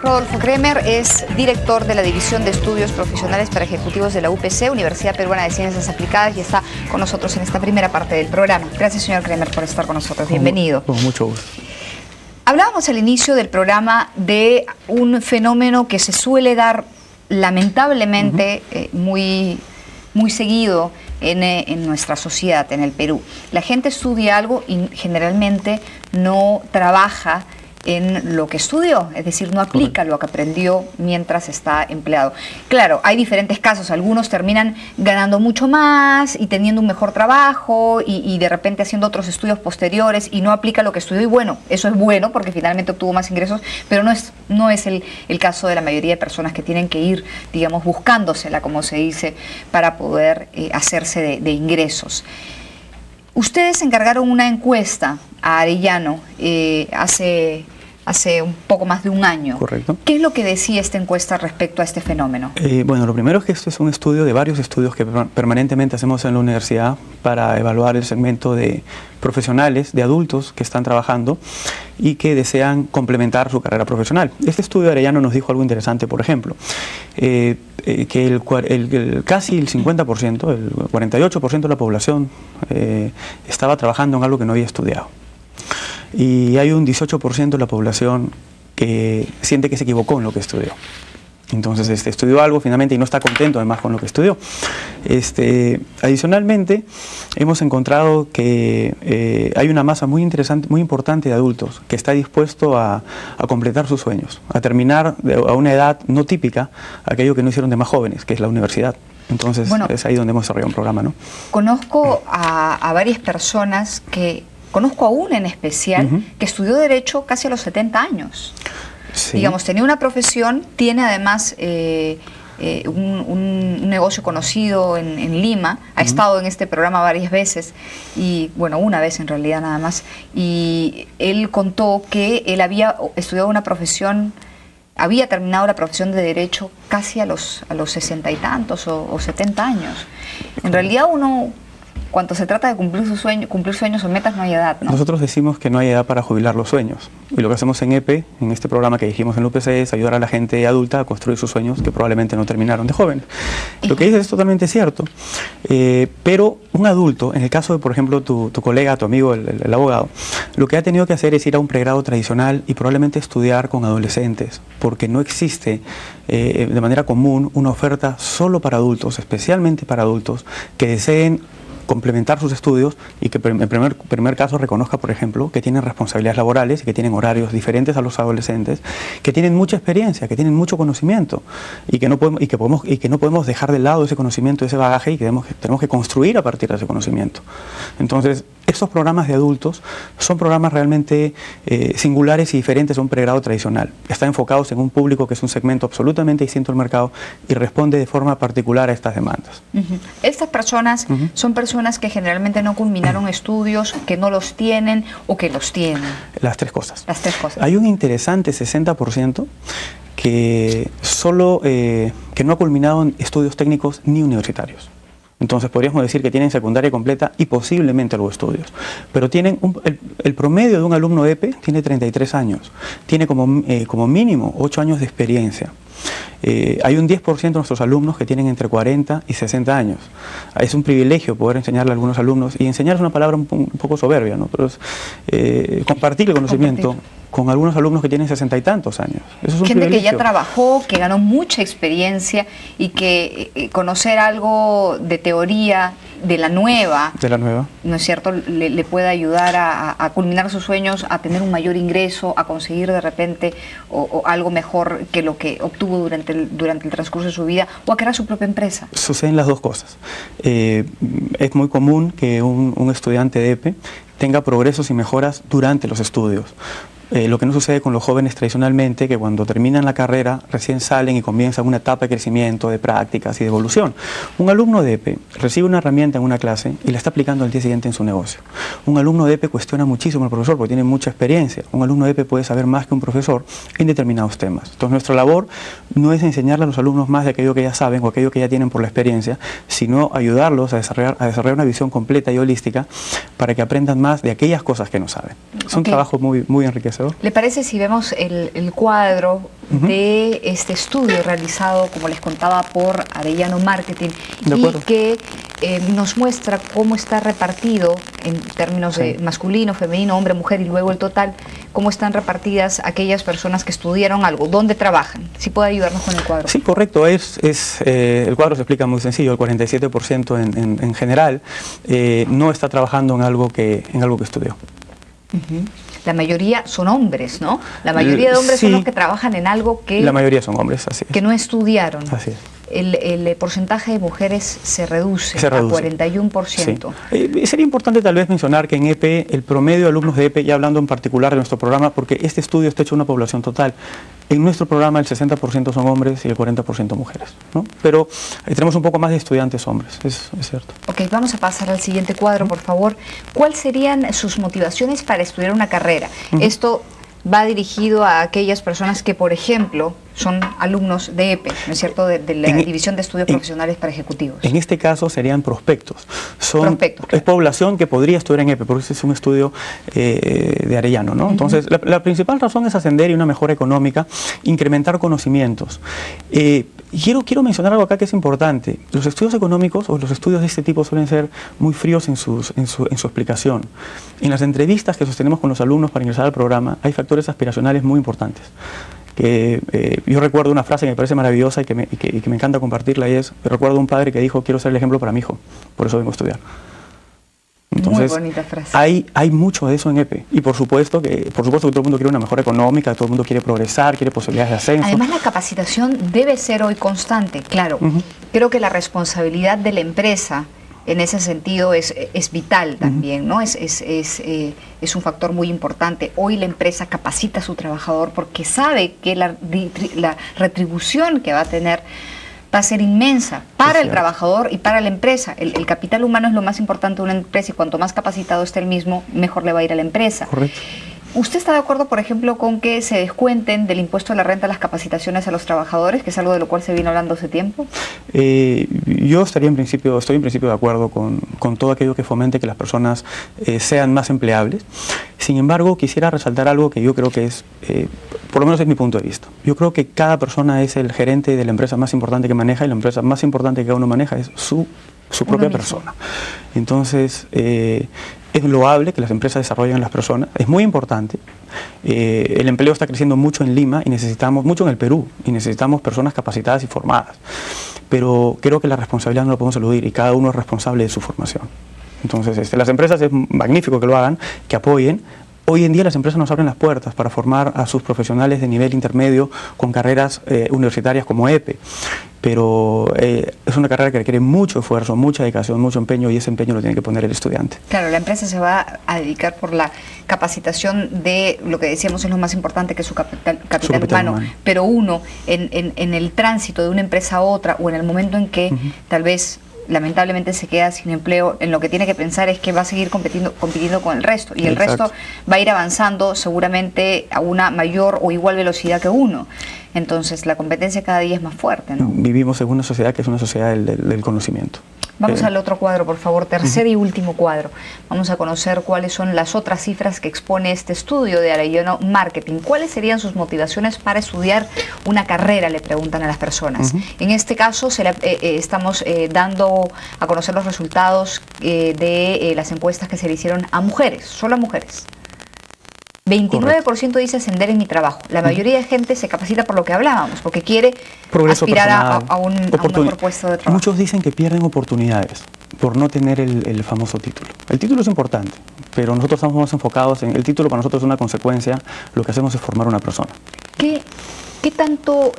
Rodolfo Kremer es director de la División de Estudios Profesionales para Ejecutivos de la UPC, Universidad Peruana de Ciencias Aplicadas, y está con nosotros en esta primera parte del programa. Gracias, señor Kremer, por estar con nosotros. Bienvenido. Con mucho gusto. Hablábamos al inicio del programa de un fenómeno que se suele dar lamentablemente muy seguido en nuestra sociedad, en el Perú. La gente estudia algo y generalmente no trabaja en lo que estudió, es decir, no aplica lo que aprendió mientras está empleado. Claro, hay diferentes casos, algunos terminan ganando mucho más y teniendo un mejor trabajo y de repente haciendo otros estudios posteriores y no aplica lo que estudió, y bueno, eso es bueno porque finalmente obtuvo más ingresos, pero no es el caso de la mayoría de personas que tienen que ir, digamos, buscándosela, como se dice, para poder hacerse de ingresos. Ustedes encargaron una encuesta a Arellano hace un poco más de un año. Correcto. ¿Qué es lo que decía esta encuesta respecto a este fenómeno? Bueno, lo primero es que esto es un estudio de varios estudios que permanentemente hacemos en la universidad para evaluar el segmento de profesionales, de adultos que están trabajando y que desean complementar su carrera profesional. Este estudio de Arellano nos dijo algo interesante, por ejemplo, que casi el 50%, el 48% de la población estaba trabajando en algo que no había estudiado. Y hay un 18% de la población que siente que se equivocó en lo que estudió. Entonces estudió algo finalmente y no está contento además con lo que estudió. Adicionalmente, hemos encontrado que hay una masa muy interesante, muy importante de adultos que está dispuesto a completar sus sueños, a terminar a una edad no típica aquello que no hicieron de más jóvenes, que es la universidad. Entonces, bueno, es ahí donde hemos desarrollado un programa, ¿no? Conozco a varias personas conozco a una en especial que estudió Derecho casi a los 70 años. Sí. Digamos, tenía una profesión, tiene además un negocio conocido en Lima, ha estado en este programa varias veces, y bueno, una vez en realidad nada más, y él contó que él había estudiado una profesión, había terminado la profesión de Derecho casi a los 60 y tantos o 70 años. En realidad uno, cuando se trata de cumplir sueños o metas, no hay edad, ¿no? Nosotros decimos que no hay edad para jubilar los sueños. Y lo que hacemos en EPE, en este programa que dijimos en la UPC, es ayudar a la gente adulta a construir sus sueños que probablemente no terminaron de jóvenes. Lo que dices es totalmente cierto. Pero un adulto, en el caso de, por ejemplo, tu colega, tu amigo, el abogado, lo que ha tenido que hacer es ir a un pregrado tradicional y probablemente estudiar con adolescentes, porque no existe de manera común una oferta solo para adultos, especialmente para adultos, que deseen complementar sus estudios y que en primer caso reconozca, por ejemplo, que tienen responsabilidades laborales y que tienen horarios diferentes a los adolescentes, que tienen mucha experiencia, que tienen mucho conocimiento y que no podemos dejar de lado ese conocimiento, ese bagaje, y que tenemos que construir a partir de ese conocimiento. Entonces, estos programas de adultos son programas realmente singulares y diferentes a un pregrado tradicional. Están enfocados en un público que es un segmento absolutamente distinto al mercado y responde de forma particular a estas demandas. Estas personas son personas que generalmente no culminaron estudios, que no los tienen o que los tienen. Las tres cosas. Las tres cosas. Hay un interesante 60% que no ha culminado en estudios técnicos ni universitarios. Entonces podríamos decir que tienen secundaria completa y posiblemente algo de estudios. Pero tienen el promedio de un alumno de EPE tiene 33 años. Tiene como mínimo 8 años de experiencia. Hay un 10% de nuestros alumnos que tienen entre 40 y 60 años. Es un privilegio poder enseñarle a algunos alumnos, y enseñar es una palabra un poco soberbia, ¿no? Pero es compartir el conocimiento con algunos alumnos que tienen 60 y tantos años. Eso es un gente privilegio. Que ya trabajó, que ganó mucha experiencia y que conocer algo de teoría de la nueva, ¿no es cierto?, le puede ayudar a culminar sus sueños, a tener un mayor ingreso, a conseguir de repente o algo mejor que lo que obtuvo durante el transcurso de su vida, o a crear su propia empresa. Suceden las dos cosas. Es muy común que un estudiante de EPE tenga progresos y mejoras durante los estudios. Lo que no sucede con los jóvenes tradicionalmente, que cuando terminan la carrera recién salen y comienzan una etapa de crecimiento, de prácticas y de evolución. Un alumno de EPE recibe una herramienta en una clase y la está aplicando al día siguiente en su negocio. Un alumno de EPE cuestiona muchísimo al profesor porque tiene mucha experiencia. Un alumno de EPE puede saber más que un profesor en determinados temas. Entonces nuestra labor no es enseñarle a los alumnos más de aquello que ya saben o aquello que ya tienen por la experiencia, sino ayudarlos a desarrollar una visión completa y holística para que aprendan más de aquellas cosas que no saben. Es un trabajo muy enriquecedor. ¿Le parece si vemos el cuadro de este estudio realizado, como les contaba, por Arellano Marketing, y que nos muestra cómo está repartido en términos de masculino, femenino, hombre, mujer y luego el total, cómo están repartidas aquellas personas que estudiaron algo, dónde trabajan. ¿Sí puede ayudarnos con el cuadro? Sí, correcto. El cuadro se explica muy sencillo. El 47% en general no está trabajando en algo que estudió. La mayoría son hombres, ¿no? La mayoría de hombres son los que trabajan en algo que... La mayoría son hombres, así es. Que no estudiaron. Así es. El porcentaje de mujeres se reduce a 41%. Sí. Sería importante tal vez mencionar que en EPE, el promedio de alumnos de EPE, ya hablando en particular de nuestro programa, porque este estudio está hecho en una población total, en nuestro programa el 60% son hombres y el 40% mujeres, ¿no? Pero tenemos un poco más de estudiantes hombres, es cierto. Ok, vamos a pasar al siguiente cuadro, por favor. ¿Cuáles serían sus motivaciones para estudiar una carrera? Esto va dirigido a aquellas personas que, por ejemplo, son alumnos de EPE, ¿no es cierto?, de la División de Estudios Profesionales para Ejecutivos. En este caso serían prospectos. Es población que podría estudiar en EPE, porque ese es un estudio de Arellano, ¿no? Entonces, la principal razón es ascender y una mejora económica, incrementar conocimientos. Quiero mencionar algo acá que es importante. Los estudios económicos o los estudios de este tipo suelen ser muy fríos en su explicación. En las entrevistas que sostenemos con los alumnos para ingresar al programa, hay factores aspiracionales muy importantes. Yo recuerdo una frase que me parece maravillosa y que me encanta compartirla, y es, recuerdo un padre que dijo: quiero ser el ejemplo para mi hijo, por eso vengo a estudiar. Entonces, muy bonita frase. Hay mucho de eso en EPE, y por supuesto que todo el mundo quiere una mejora económica, todo el mundo quiere progresar, quiere posibilidades de ascenso. Además, la capacitación debe ser hoy constante, claro. Creo que la responsabilidad de la empresa en ese sentido es vital también, ¿no? Es un factor muy importante. Hoy la empresa capacita a su trabajador porque sabe que la retribución que va a tener va a ser inmensa para el trabajador y para la empresa. El capital humano es lo más importante de una empresa, y cuanto más capacitado esté el mismo, mejor le va a ir a la empresa. Correcto. ¿Usted está de acuerdo, por ejemplo, con que se descuenten del impuesto a la renta las capacitaciones a los trabajadores, que es algo de lo cual se vino hablando hace tiempo? Yo estoy en principio de acuerdo con todo aquello que fomente que las personas sean más empleables. Sin embargo, quisiera resaltar algo que yo creo que es, por lo menos es mi punto de vista. Yo creo que cada persona es el gerente de la empresa más importante que maneja, y la empresa más importante que cada uno maneja es su propia persona. Entonces, es loable que las empresas desarrollen a las personas, es muy importante. El empleo está creciendo mucho en Lima y necesitamos, mucho en el Perú, y necesitamos personas capacitadas y formadas. Pero creo que la responsabilidad no la podemos eludir, y cada uno es responsable de su formación. Entonces, las empresas, es magnífico que lo hagan, que apoyen. Hoy en día las empresas nos abren las puertas para formar a sus profesionales de nivel intermedio con carreras universitarias como EPE, pero es una carrera que requiere mucho esfuerzo, mucha dedicación, mucho empeño, y ese empeño lo tiene que poner el estudiante. Claro, la empresa se va a dedicar por la capacitación de lo que decíamos es lo más importante, que es su capital humano, pero uno en el tránsito de una empresa a otra, o en el momento en que tal vez lamentablemente se queda sin empleo, en lo que tiene que pensar es que va a seguir compitiendo con el resto, y el resto va a ir avanzando seguramente a una mayor o igual velocidad que uno. Entonces la competencia cada día es más fuerte, ¿no? Vivimos en una sociedad que es una sociedad del conocimiento. Vamos al otro cuadro, por favor, tercer y último cuadro. Vamos a conocer cuáles son las otras cifras que expone este estudio de Arellano Marketing. ¿Cuáles serían sus motivaciones para estudiar una carrera?, le preguntan a las personas. En este caso estamos dando a conocer los resultados de las encuestas que se le hicieron a mujeres, solo a mujeres. 29% dice ascender en mi trabajo. La mayoría de gente se capacita por lo que hablábamos, porque quiere aspirar a un mejor puesto de trabajo. Muchos dicen que pierden oportunidades por no tener el famoso título. El título es importante, pero nosotros estamos más enfocados en el título. Para nosotros es una consecuencia. Lo que hacemos es formar una persona. ¿Qué tanto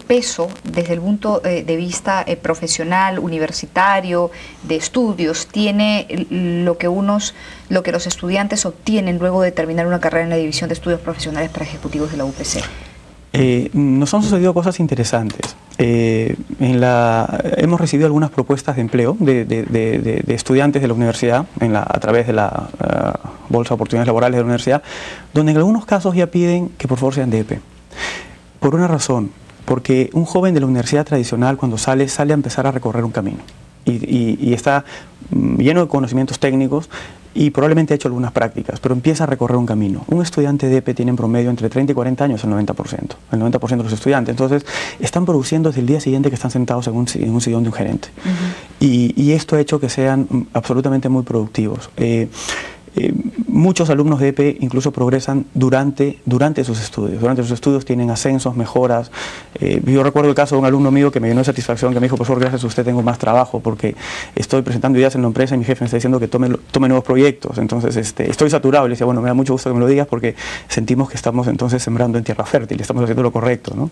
peso desde el punto de vista profesional, universitario, de estudios, tiene lo que los estudiantes obtienen luego de terminar una carrera en la División de Estudios Profesionales para Ejecutivos de la UPC? Nos han sucedido cosas interesantes. Hemos recibido algunas propuestas de empleo de estudiantes de la universidad a través de la Bolsa de Oportunidades Laborales de la universidad, donde en algunos casos ya piden que por favor sean de EPE. Por una razón, porque un joven de la universidad tradicional, cuando sale a empezar a recorrer un camino y está lleno de conocimientos técnicos, y probablemente ha hecho algunas prácticas, pero empieza a recorrer un camino. Un estudiante de EPE tiene en promedio entre 30 y 40 años el 90% de los estudiantes. Entonces, están produciendo desde el día siguiente que están sentados en un sillón de un gerente. Y esto ha hecho que sean absolutamente muy productivos. Muchos alumnos de EPE incluso progresan durante sus estudios. Durante sus estudios tienen ascensos, mejoras. Yo recuerdo el caso de un alumno mío que me llenó de satisfacción, que me dijo: profesor, gracias a usted tengo más trabajo porque estoy presentando ideas en la empresa y mi jefe me está diciendo que tome nuevos proyectos. Entonces estoy saturado. Y le decía: bueno, me da mucho gusto que me lo digas porque sentimos que estamos entonces sembrando en tierra fértil, estamos haciendo lo correcto, ¿no?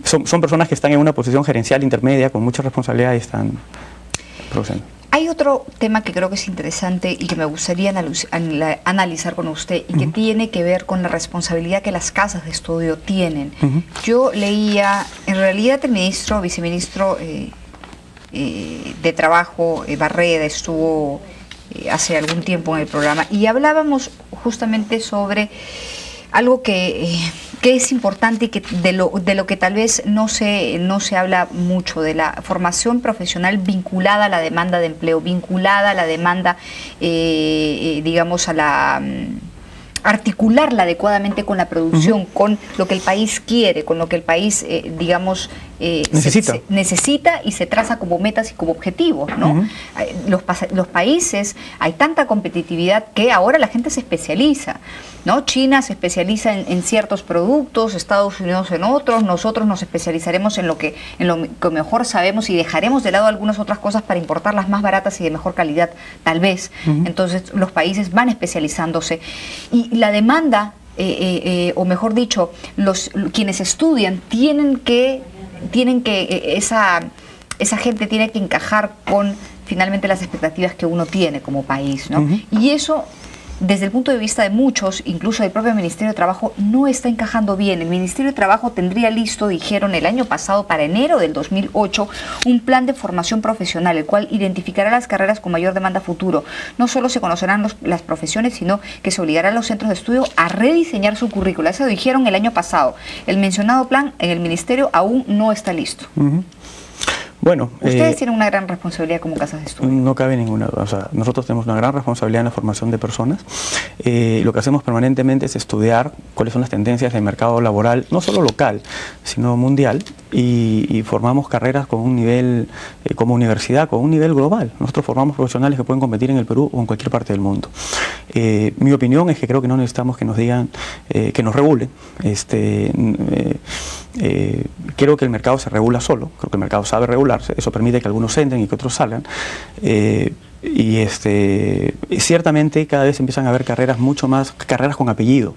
Son personas que están en una posición gerencial intermedia con mucha responsabilidad y están progresando. Hay otro tema que creo que es interesante y que me gustaría analizar con usted y que tiene que ver con la responsabilidad que las casas de estudio tienen. Yo leía, en realidad el viceministro de Trabajo, Barreda, estuvo hace algún tiempo en el programa y hablábamos justamente sobre algo que es importante y que de lo que tal vez no se habla mucho, de la formación profesional vinculada a la demanda de empleo, vinculada a la demanda, digamos, a la articularla adecuadamente con la producción, con lo que el país quiere, con lo que el país, digamos, necesita y se traza como metas y como objetivos, ¿no? Los países, hay tanta competitividad que ahora la gente se especializa, ¿no? China se especializa en ciertos productos, Estados Unidos en otros, nosotros nos especializaremos en lo que mejor sabemos y dejaremos de lado algunas otras cosas para importarlas más baratas y de mejor calidad, tal vez. Entonces los países van especializándose y la demanda, o mejor dicho, quienes estudian tienen que esa gente tiene que encajar con finalmente las expectativas que uno tiene como país, ¿no? Y eso, desde el punto de vista de muchos, incluso del propio Ministerio de Trabajo, no está encajando bien. El Ministerio de Trabajo tendría listo, dijeron el año pasado, para enero del 2008, un plan de formación profesional, el cual identificará las carreras con mayor demanda futuro. No solo se conocerán las profesiones, sino que se obligará a los centros de estudio a rediseñar su currícula. Eso dijeron el año pasado. El mencionado plan en el Ministerio aún no está listo. Bueno, ustedes tienen una gran responsabilidad como casas de estudio. No cabe ninguna duda. O sea, nosotros tenemos una gran responsabilidad en la formación de personas. Lo que hacemos permanentemente es estudiar cuáles son las tendencias del mercado laboral, no solo local, sino mundial, y formamos carreras con un nivel, como universidad, con un nivel global. Nosotros formamos profesionales que pueden competir en el Perú o en cualquier parte del mundo. Mi opinión es que creo que no necesitamos que nos digan, que nos regulen. Creo que el mercado se regula solo, creo que el mercado sabe regularse, eso permite que algunos entren y que otros salgan. Ciertamente cada vez empiezan a haber carreras carreras con apellido.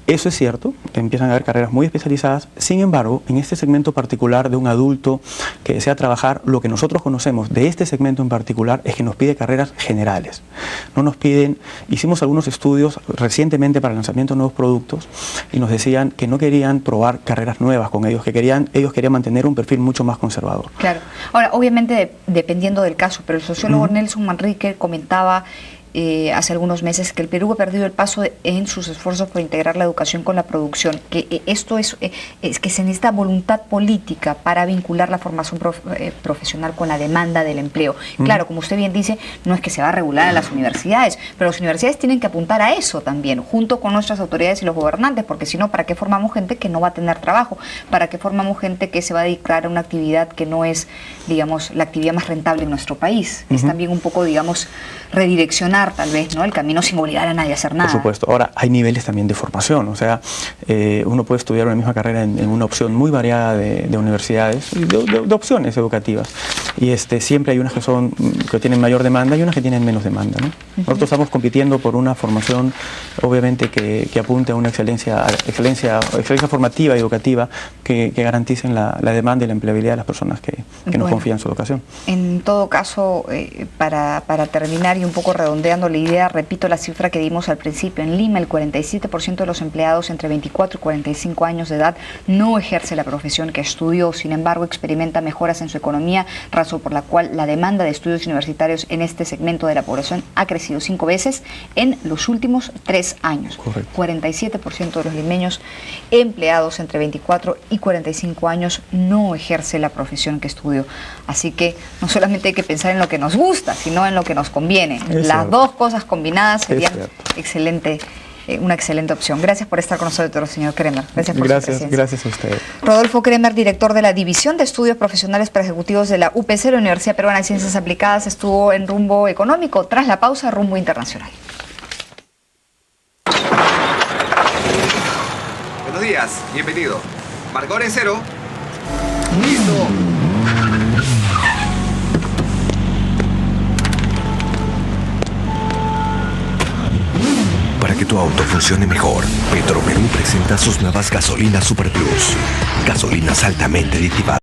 Eso es cierto, empiezan a haber carreras muy especializadas. Sin embargo, en este segmento particular de un adulto que desea trabajar, lo que nosotros conocemos de este segmento en particular es que nos pide carreras generales. No nos piden, hicimos algunos estudios recientemente para el lanzamiento de nuevos productos y nos decían que no querían probar carreras nuevas con ellos, ellos querían mantener un perfil mucho más conservador. Claro. Ahora, obviamente dependiendo del caso, pero el sociólogo Nelson Manrique comentaba hace algunos meses que el Perú ha perdido el paso en sus esfuerzos por integrar la educación con la producción, que esto es que se necesita voluntad política para vincular la formación profesional con la demanda del empleo. Claro, como usted bien dice, no es que se va a regular a las universidades, pero las universidades tienen que apuntar a eso también, junto con nuestras autoridades y los gobernantes, porque si no, ¿para qué formamos gente que no va a tener trabajo? ¿Para qué formamos gente que se va a dedicar a una actividad que no es, digamos, la actividad más rentable en nuestro país? Es también un poco, digamos, redireccionar tal vez, ¿no?, el camino sin obligar a nadie a hacer nada. Por supuesto. Ahora, hay niveles también de formación, o sea, uno puede estudiar una misma carrera en una opción muy variada de universidades, de opciones educativas, y siempre hay unas que tienen mayor demanda y unas que tienen menos demanda, ¿no? Nosotros estamos compitiendo por una formación, obviamente, que apunte a una excelencia formativa y educativa que garanticen la demanda y la empleabilidad de las personas que nos confían en su educación. En todo caso, para terminar y un poco redondeando la idea, repito la cifra que dimos al principio. En Lima, el 47% de los empleados entre 24 y 45 años de edad no ejerce la profesión que estudió, sin embargo, experimenta mejoras en su economía, razón por la cual la demanda de estudios universitarios en este segmento de la población ha crecido 5 veces en los últimos 3 años. Correcto. 47% de los limeños empleados entre 24 y 45 años no ejerce la profesión que estudió. Así que no solamente hay que pensar en lo que nos gusta, sino en lo que nos conviene. Las dos cosas combinadas serían una excelente opción. Gracias por estar con nosotros, señor Kremer. Gracias por su presencia. Gracias a usted. Rodolfo Kremer, director de la División de Estudios Profesionales para Ejecutivos de la UPC, la Universidad Peruana de Ciencias Aplicadas, estuvo en Rumbo Económico. Tras la pausa, Rumbo Internacional. Buenos días, bienvenido. Marcador en 0. Listo. Para que tu auto funcione mejor, Petroperú presenta sus nuevas gasolinas Super Plus. Gasolinas altamente aditivadas.